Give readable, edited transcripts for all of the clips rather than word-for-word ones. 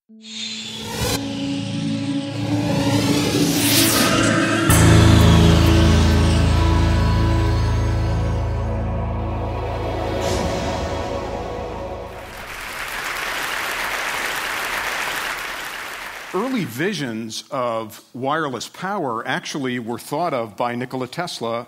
Early visions of wireless power actually were thought of by Nikola Tesla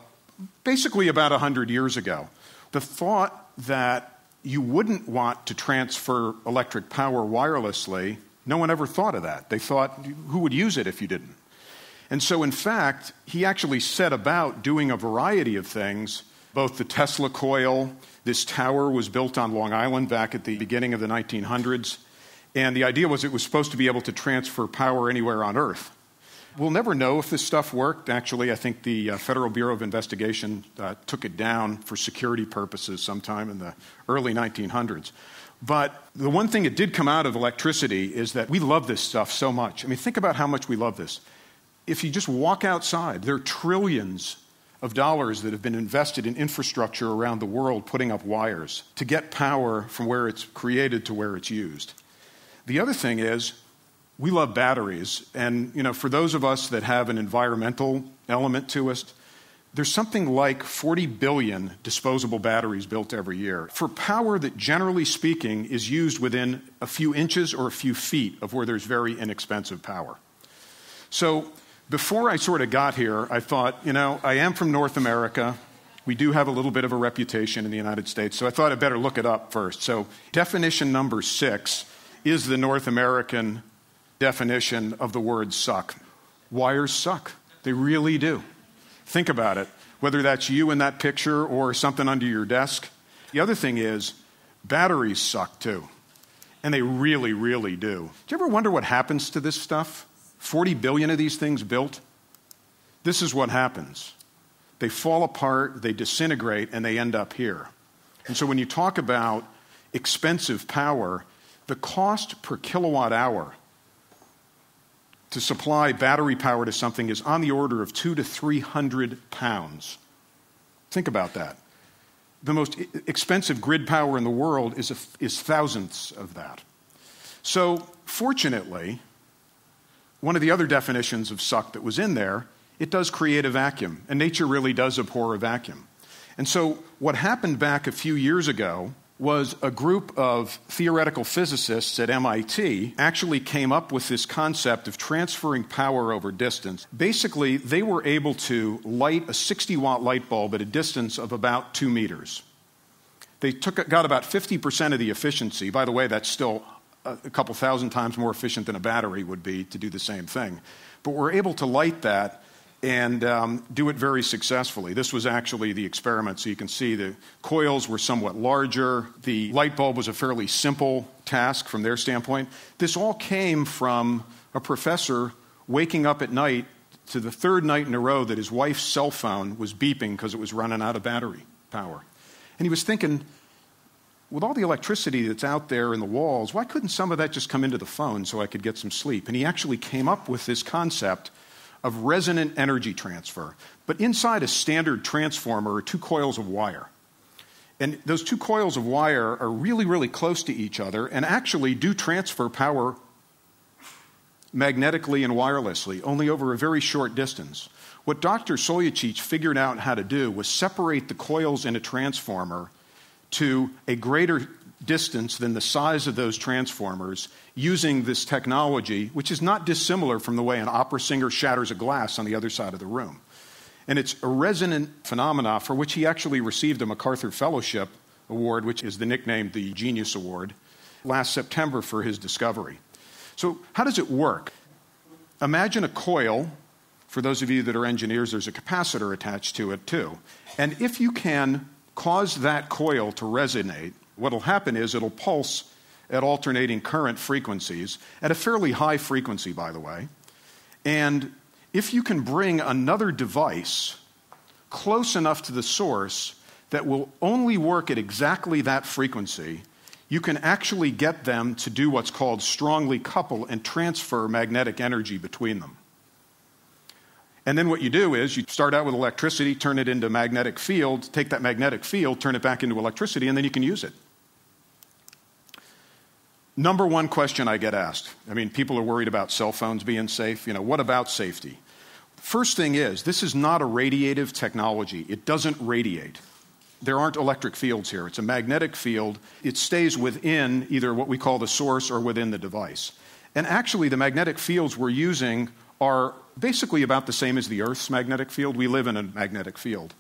basically about 100 years ago. The thought that you wouldn't want to transfer electric power wirelessly, no one ever thought of that. They thought, who would use it if you didn't? And so, in fact, he actually set about doing a variety of things, both the Tesla coil. This tower was built on Long Island back at the beginning of the 1900s. And the idea was it was supposed to be able to transfer power anywhere on Earth. We'll never know if this stuff worked. Actually, I think the Federal Bureau of Investigation took it down for security purposes sometime in the early 1900s. But the one thing that did come out of electricity is that we love this stuff so much. I mean, think about how much we love this. If you just walk outside, there are trillions of dollars that have been invested in infrastructure around the world putting up wires to get power from where it's created to where it's used. The other thing is, we love batteries, and for those of us that have an environmental element to us, there's something like 40 billion disposable batteries built every year for power that, generally speaking, is used within a few inches or a few feet of where there's very inexpensive power. So before I sort of got here, I thought, I am from North America. We do have a little bit of a reputation in the United States, so I thought I'd better look it up first. So definition number 6 is the North American definition of the word suck. Wires suck. They really do. Think about it, whether that's you in that picture or something under your desk. The other thing is, batteries suck too. And they really, really do. Do you ever wonder what happens to this stuff? 40 billion of these things built? This is what happens. They fall apart, they disintegrate, and they end up here. And so when you talk about expensive power, the cost per kilowatt hour to supply battery power to something is on the order of 200 to 300 pounds. Think about that. The most expensive grid power in the world is thousandths of that. So, fortunately, one of the other definitions of suck that was in there, it does create a vacuum, and nature really does abhor a vacuum. And so, what happened back a few years ago was a group of theoretical physicists at MIT actually came up with this concept of transferring power over distance. Basically, they were able to light a 60-watt light bulb at a distance of about 2 meters. They got about 50% of the efficiency. By the way, that's still a couple thousand times more efficient than a battery would be to do the same thing. But we're able to light that and do it very successfully. This was actually the experiment, so you can see the coils were somewhat larger. The light bulb was a fairly simple task from their standpoint. This all came from a professor waking up at night to the third night in a row that his wife's cell phone was beeping because it was running out of battery power. And he was thinking, with all the electricity that's out there in the walls, why couldn't some of that just come into the phone so I could get some sleep? And he actually came up with this concept of resonant energy transfer. But inside a standard transformer are 2 coils of wire. And those 2 coils of wire are really, really close to each other and actually do transfer power magnetically and wirelessly, only over a very short distance. What Dr. Soyachich figured out how to do was separate the coils in a transformer to a greater distance than the size of those transformers using this technology, which is not dissimilar from the way an opera singer shatters a glass on the other side of the room. And it's a resonant phenomena for which he actually received a MacArthur Fellowship Award, which is the nickname the Genius Award, last September for his discovery. So how does it work? Imagine a coil. For those of you that are engineers, there's a capacitor attached to it too. And if you can cause that coil to resonate, what will happen is it'll pulse at alternating current frequencies, at a fairly high frequency, by the way. And if you can bring another device close enough to the source that will only work at exactly that frequency, you can actually get them to do what's called strongly couple and transfer magnetic energy between them. And then what you do is you start out with electricity, turn it into magnetic field, take that magnetic field, turn it back into electricity, and then you can use it. Number one question I get asked, I mean, people are worried about cell phones being safe. What about safety? First thing is, this is not a radiative technology. It doesn't radiate. There aren't electric fields here. It's a magnetic field. It stays within either what we call the source or within the device. And actually, the magnetic fields we're using are basically about the same as the Earth's magnetic field. We live in a magnetic field.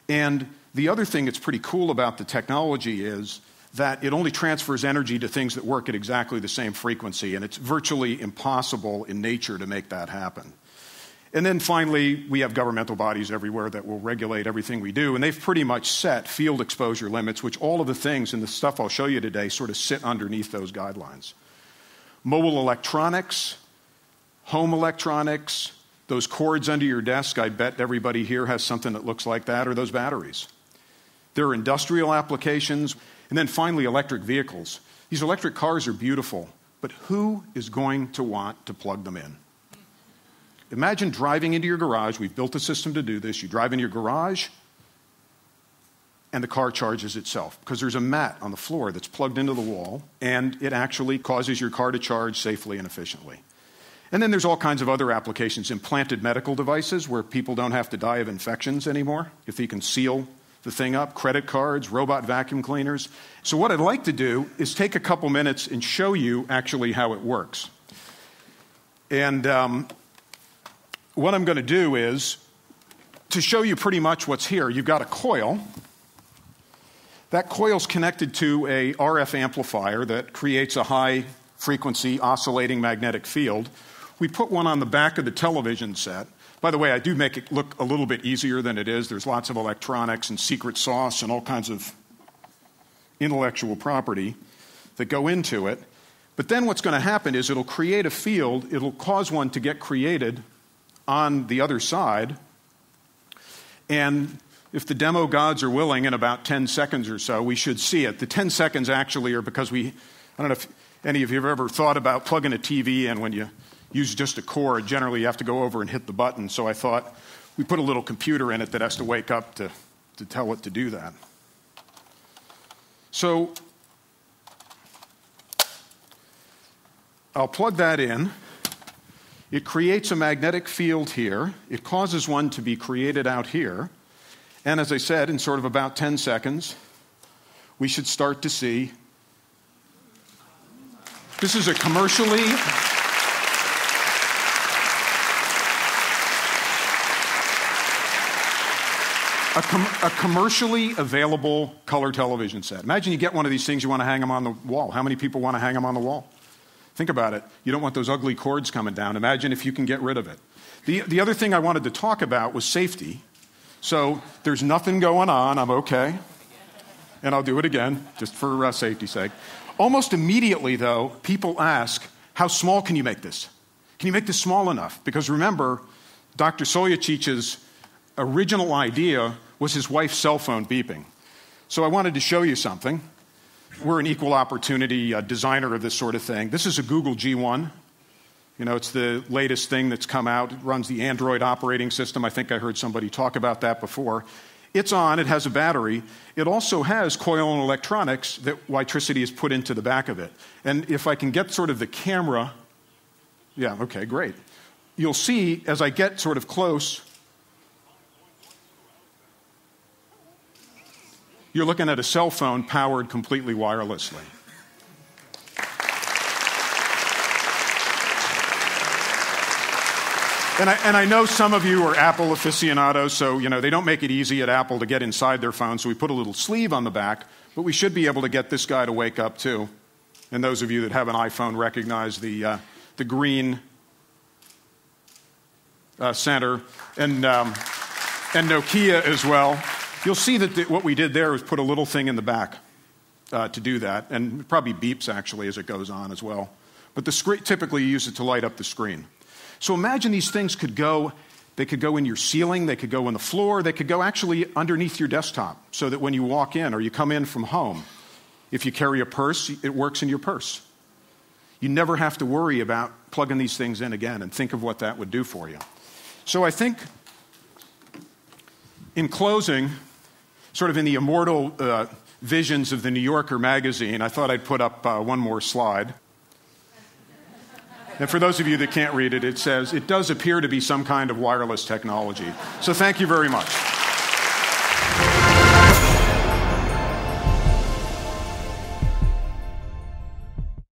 And the other thing that's pretty cool about the technology is that it only transfers energy to things that work at exactly the same frequency, and it's virtually impossible in nature to make that happen. And then finally, we have governmental bodies everywhere that will regulate everything we do, and they've pretty much set field exposure limits, which all of the things in the stuff I'll show you today sort of sit underneath those guidelines. Mobile electronics, home electronics, those cords under your desk, I bet everybody here has something that looks like that, or those batteries. There are industrial applications. And then finally, electric vehicles. These electric cars are beautiful, but who is going to want to plug them in? Imagine driving into your garage. We've built a system to do this. You drive into your garage, and the car charges itself because there's a mat on the floor that's plugged into the wall, and it actually causes your car to charge safely and efficiently. And then there's all kinds of other applications, implanted medical devices where people don't have to die of infections anymore if you can seal the thing up, credit cards, robot vacuum cleaners. So what I'd like to do is take a couple minutes and show you actually how it works. And what I'm going to do is to show you pretty much what's here. You've got a coil. That coil's connected to a RF amplifier that creates a high-frequency oscillating magnetic field. We put one on the back of the television set. By the way, I do make it look a little bit easier than it is. There's lots of electronics and secret sauce and all kinds of intellectual property that go into it. But then what's going to happen is it'll create a field. It'll cause one to get created on the other side. And if the demo gods are willing, in about 10 seconds or so, we should see it. The 10 seconds actually are because I don't know if any of you have ever thought about plugging a TV in when you use just a cord. Generally, you have to go over and hit the button. So I thought we put a little computer in it that has to wake up to tell it to do that. So I'll plug that in. It creates a magnetic field here. It causes one to be created out here. And as I said, in sort of about 10 seconds, we should start to see. This is a commercially available color television set. Imagine you get one of these things, you want to hang them on the wall. How many people want to hang them on the wall? Think about it. You don't want those ugly cords coming down. Imagine if you can get rid of it. The other thing I wanted to talk about was safety. So there's nothing going on. I'm okay. And I'll do it again, just for safety's sake. Almost immediately, though, people ask, how small can you make this? Can you make this small enough? Because remember, Dr. Soyachic's original idea was his wife's cell phone beeping. So I wanted to show you something. We're an equal opportunity designer of this sort of thing. This is a Google G1. It's the latest thing that's come out. It runs the Android operating system. I think I heard somebody talk about that before. It's on. It has a battery. It also has coil and electronics that Witricity has put into the back of it. And if I can get sort of the camera, yeah, okay, great. You'll see as I get sort of close, you're looking at a cell phone powered completely wirelessly. And I know some of you are Apple aficionados, so they don't make it easy at Apple to get inside their phone, so we put a little sleeve on the back, but we should be able to get this guy to wake up too. And those of you that have an iPhone recognize the green center, and Nokia as well. You'll see that what we did there was put a little thing in the back to do that, and it probably beeps actually as it goes on as well. But the screen, typically you use it to light up the screen. So imagine these things could go in your ceiling, they could go in the floor, they could go actually underneath your desktop so that when you walk in or you come in from home, if you carry a purse, it works in your purse. You never have to worry about plugging these things in again, and think of what that would do for you. So I think in closing, sort of in the immortal visions of the New Yorker magazine, I thought I'd put up one more slide. And for those of you that can't read it, it says, it does appear to be some kind of wireless technology. So thank you very much.